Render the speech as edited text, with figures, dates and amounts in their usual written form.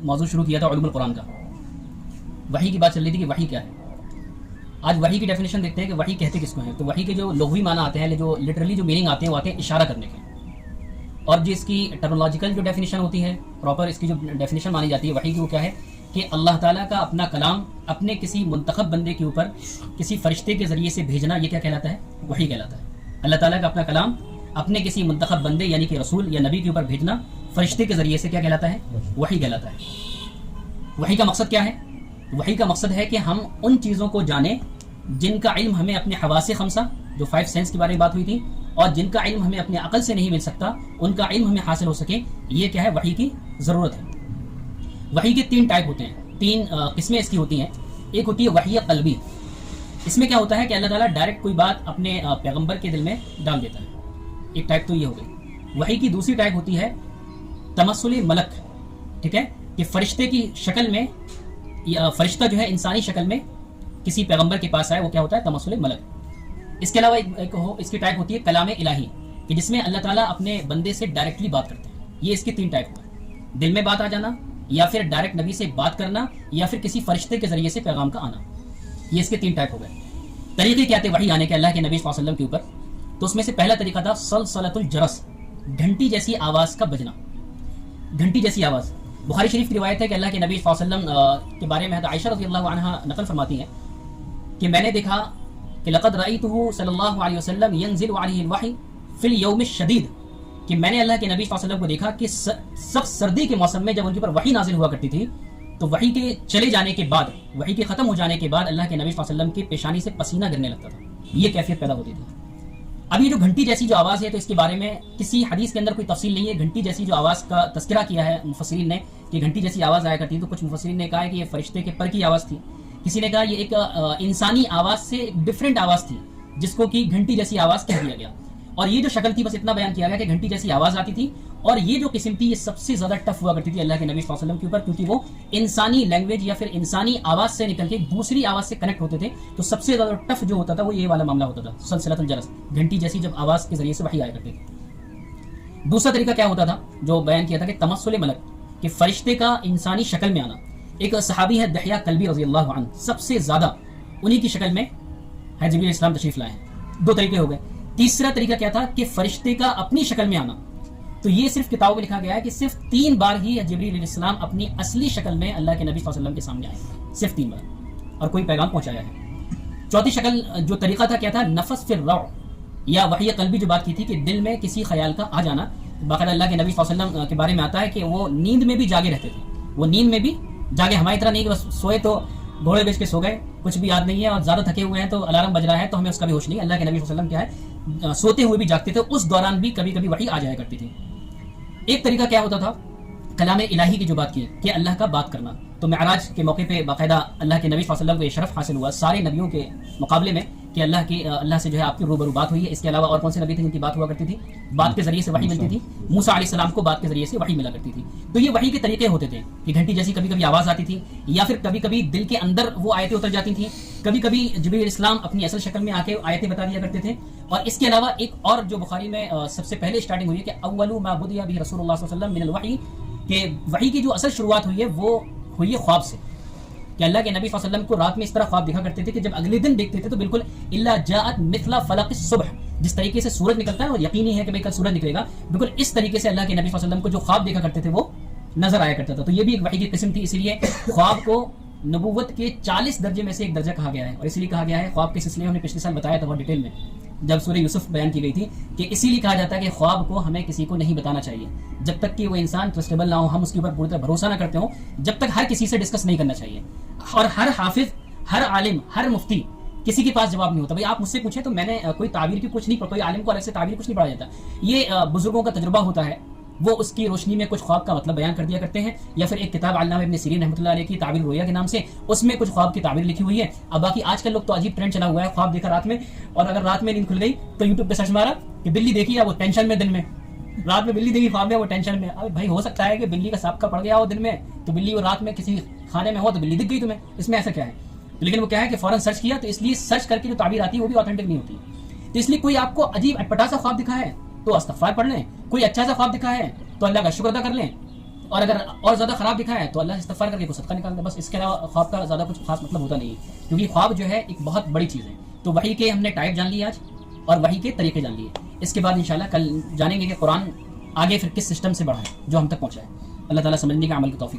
موضوع شروع کیا تھا علوم القرآن کا. وحی کی بات چل رہی تھی کہ وحی کیا ہے. آج وحی کی ڈیفینیشن دیکھتے ہیں کہ وحی کہتے کس کو ہیں. تو وحی کے جو لغوی معنی آتے ہیں, جو لٹرلی جو میننگ آتے ہیں وہ آتے ہیں اشارہ کرنے کے. اور جو اس کی ٹرمنالوجیکل جو ڈیفینیشن ہوتی ہے, پراپر اس کی جو ڈیفینیشن مانی جاتی ہے وحی کی, وہ کیا ہے کہ اللہ تعالیٰ کا اپنا کلام اپنے کسی منتخب بندے کے اوپر کسی فرشتے کے ذریعے سے بھیجنا, یہ کیا کہلاتا ہے؟ وحی کہلاتا ہے. اللہ تعالیٰ کا اپنا کلام اپنے کسی منتخب بندے یعنی کہ رسول یا نبی کے اوپر بھیجنا فرشتے کے ذریعے سے کیا کہلاتا ہے؟ وحی کہلاتا ہے. وحی کا مقصد کیا ہے؟ وحی کا مقصد ہے کہ ہم ان چیزوں کو جانیں جن کا علم ہمیں اپنے حواس خمسہ, جو 5 سینس کے بارے میں بات ہوئی تھی, اور جن کا علم ہمیں اپنے عقل سے نہیں مل سکتا, ان کا علم ہمیں حاصل ہو سکے. یہ کیا ہے؟ وحی کی ضرورت ہے. وحی کے 3 ٹائپ ہوتے ہیں, 3 قسمیں اس کی ہوتی ہیں. ایک ہوتی ہے وحی قلبی. اس میں کیا ہوتا ہے کہ اللہ تعالیٰ ڈائریکٹ کوئی بات اپنے پیغمبر کے دل میں ڈال دیتا ہے. ایک ٹائپ تو یہ ہو گئی. وحی کی دوسری ٹائپ ہوتی ہے تمثل ملک. ٹھیک ہے, کہ فرشتے کی شکل میں, فرشتہ جو ہے انسانی شکل میں کسی پیغمبر کے پاس آئے, وہ کیا ہوتا ہے؟ تمثل ملک. اس کے علاوہ اس کی ٹائپ ہوتی ہے کلام الہی, کہ جس میں اللہ تعالیٰ اپنے بندے سے ڈائریکٹلی بات کرتے ہیں. یہ اس کی 3 ٹائپ ہوئے, دل میں بات آ جانا, یا پھر ڈائریکٹ نبی سے بات کرنا, یا پھر کسی فرشتے کے ذریعے سے پیغام کا آنا. یہ اس کے 3 ٹائپ ہو گئے. طریقے کیا تھے وحی آنے کے اللہ کے نبی صلی اللہ علیہ وسلم کے اوپر؟ تو اس میں سے پہلا طریقہ تھا سلسلۃ الجرس, گھنٹی جیسی آواز کا بجنا. گھنٹی جیسی آواز. بخاری شریف کی روایت ہے کہ اللہ کے نبی صلی اللہ علیہ وسلم کے بارے میں عائشہ رضی اللہ عنہا نقل فرماتی ہیں کہ میں نے دیکھا کہ لقد رأیتہ صلی اللہ علیہ وسلم ینزل علیہ الوحی فی الیوم الشدید, کہ میں نے اللہ کے نبی صلی اللہ علیہ وسلم کو دیکھا کہ سخت سردی کے موسم میں جب ان کے اوپر وحی نازل ہوا کرتی تھی, تو وحی کے چلے جانے کے بعد, وحی کے ختم ہو جانے کے بعد اللہ کے نبی صلی اللہ علیہ وسلم کی پیشانی سے پسینہ گرنے لگتا تھا. یہ کیفیت پیدا ہوتی تھی. اب یہ جو گھنٹی جیسی جو آواز ہے, تو اس کے بارے میں کسی حدیث کے اندر کوئی تفصیل نہیں ہے. گھنٹی جیسی جو آواز کا تذکرہ کیا ہے مفسرین نے کہ گھنٹی جیسی آواز آیا کرتی, تو کچھ مفسرین نے کہا ہے کہ یہ فرشتے کے پر کی آواز تھی. کسی نے کہا یہ ایک انسانی آواز سے ایک ڈفرینٹ آواز تھی جس کو کہ گھنٹی جیسی آواز کہہ دیا گیا. اور یہ جو شکل تھی بس اتنا بیان کیا گیا کہ گھنٹی جیسی آواز آتی تھی. اور یہ جو قسم تھی یہ سب سے زیادہ ٹف ہوا کرتی تھی اللہ کے نبی صلی اللہ علیہ وسلم کے اوپر, کیونکہ وہ انسانی لینگویج یا پھر انسانی آواز سے نکل کے دوسری آواز سے کنیکٹ ہوتے تھے. تو سب سے زیادہ ٹف جو ہوتا تھا وہ یہ والا معاملہ ہوتا تھا, سلسلۃ الجرس, گھنٹی جیسی جب آواز کے ذریعے سے وحی آیا کرتی تھی. دوسرا طریقہ کیا ہوتا تھا جو بیان کیا تھا کہ تمثل ملک, کہ فرشتے کا انسانی شکل میں آنا. ایک صحابی ہے دحیہ کلبی رضی اللہ عنہ, سب سے زیادہ انہی کی شکل میں جبریل علیہ السلام تشریف لائے ہیں. 2 طریقے ہو گئے. تیسرا طریقہ کیا تھا کہ فرشتے کا اپنی شکل میں آنا. تو یہ صرف کتابوں میں لکھا گیا ہے کہ صرف 3 بار ہی جبریل علیہ السلام اپنی اصلی شکل میں اللہ کے نبی صلی اللہ علیہ وسلم کے سامنے آئے, صرف 3 بار, اور کوئی پیغام پہنچایا ہے. چوتھی شکل جو طریقہ تھا کیا تھا؟ نفس فی الروع, یا وحی قلبی جو بات کی تھی کہ دل میں کسی خیال کا آ جانا. باقاعدہ اللہ کے نبی صلی اللہ علیہ وسلم کے بارے میں آتا ہے کہ وہ نیند میں بھی جاگے رہتے تھے. وہ نیند میں بھی جاگے, ہماری طرح نہیں کہ بس سوئے تو گھوڑے بیچ کے سو گئے, کچھ بھی یاد نہیں ہے, اور زیادہ تھکے ہوئے ہیں تو الارم بج رہا ہے تو ہمیں اس کا بھی ہوش نہیں. اللہ کے نبی صلی اللہ علیہ وسلم کیا ہے, سوتے ہوئے بھی جاگتے تھے, اس دوران بھی کبھی کبھی وحی آ جایا کرتی تھی. ایک طریقہ کیا ہوتا تھا؟ کلام الہی کی جو بات کی کہ اللہ کا بات کرنا. تو معراج کے موقع پہ باقاعدہ اللہ کے نبی صلی اللہ علیہ وسلم کو یہ شرف حاصل ہوا سارے نبیوں کے مقابلے میں کہ اللہ سے جو ہے آپ کی روبرو بات ہوئی ہے. اس کے علاوہ اور کون سے نبی تھے جن کی بات ہوا کرتی تھی؟ بات کے ذریعے سے وحی ملتی تھی. موسیٰ علیہ السلام کو بات کے ذریعے سے وحی ملا کرتی تھی. تو یہ وحی کے طریقے ہوتے تھے کہ گھنٹی جیسی کبھی کبھی آواز آتی تھی, یا پھر کبھی کبھی دل کے اندر وہ آیتیں اتر جاتی تھیں, کبھی کبھی جبریل علیہ السلام اپنی اصل شکل میں آ کے آیتیں بتا دیا کرتے تھے. اور اس کے علاوہ ایک اور جو بخاری میں سب سے پہلے اسٹارٹنگ ہوئی ہے کہ اول ما بدأ به رسول اللہ صلی اللہ علیہ وسلم من الوحی, کہ وحی کی جو اصل شروعات ہوئی ہے وہ ہوئی ہے خواب سے. کہ اللہ کے نبی صلی اللہ علیہ وسلم کو رات میں اس طرح خواب دیکھا کرتے تھے کہ جب اگلے دن دیکھتے تھے تو بالکل الا جاءت مثل فلق الصبح, جس طریقے سے سورج نکلتا ہے اور یقینی ہے کہ کل سورج نکلے گا, بالکل اس طریقے سے اللہ کے نبی صلی اللہ علیہ وسلم کو جو خواب دیکھا کرتے تھے وہ نظر آیا کرتا تھا. تو یہ بھی ایک وحی کی قسم تھی. اسی لیے خواب کو نبوت کے 40 درجے میں سے ایک درجہ کہا گیا ہے. اور اسی لیے کہا گیا ہے خواب کے سلسلے میں ہم نے پچھلے سال بتایا تھا بہت ڈیٹیل میں جب سورہ یوسف بیان کی گئی تھی کہ اسی لیے کہا جاتا ہے کہ خواب کو ہمیں کسی کو نہیں بتانا چاہیے جب تک کہ وہ انسان ٹرسٹیبل نہ ہو, ہم اس کے اوپر پوری طرح بھروسہ نہ کرتے ہوں, جب تک ہر کسی سے ڈسکس نہیں کرنا چاہیے. اور ہر حافظ, ہر عالم, ہر مفتی کسی کے پاس جواب نہیں ہوتا. بھائی آپ مجھ سے پوچھیں تو میں نے کوئی تعبیر کی کچھ نہیں پڑھا, کوئی عالم کو الگ سے تعبیر کچھ نہیں پڑھا جاتا. یہ بزرگوں کا تجربہ ہوتا ہے, وہ اس کی روشنی میں کچھ خواب کا مطلب بیان کر دیا کرتے ہیں. یا پھر ایک کتاب علامہ ابن سیرین رحمۃ اللہ علیہ کی تعبیر رویا کے نام سے, اس میں کچھ خواب کی تعبیر لکھی ہوئی ہے. اب باقی آج کل لوگ تو عجیب ٹرینڈ چلا ہوا ہے, خواب دیکھا رات میں, اور اگر رات میں نیند کھل گئی تو یوٹیوب پہ سرچ مارا کہ بلی دیکھی, وہ ٹینشن میں, دن میں رات میں بلی دیکھی, خواب میں وہ ٹینشن میں. اب بھائی ہو سکتا ہے کہ بلی کا سانپ کا پڑ گیا ہو دن میں, تو بلی وہ رات میں کسی کھانے میں ہو تو بلی دکھ گئی تمہیں, اس میں ایسا کیا ہے؟ لیکن وہ کیا ہے کہ فوراً سرچ کیا, تو اس لیے سرچ کر کے جو تعبیر آتی ہے وہ بھی آتھینٹک نہیں ہوتی. تو اس لیے کوئی آپ کو عجیب اٹپٹا سا خواب دکھا ہے تو استغفار پڑھ لیں, کوئی اچھا سا خواب دکھا ہے تو اللہ کا شکر ادا کر لیں, اور اگر اور زیادہ خراب دکھا ہے تو اللہ سے استغفار کر کے کوئی صدقہ نکال دے، بس اس کے علاوہ خواب کا زیادہ کچھ خاص مطلب ہوتا نہیں ہے، کیونکہ خواب جو ہے ایک بہت بڑی چیز ہے. تو وحی کے ہم نے ٹائپ جان لیے آج، اور وحی کے طریقے جان لیے. اس کے بعد انشاءاللہ کل جانیں گے کہ قرآن آگے پھر کس سسٹم سے بڑھا ہے جو ہم تک پہنچا ہے. اللہ تعالیٰ سمجھنے کا عمل کی توفیق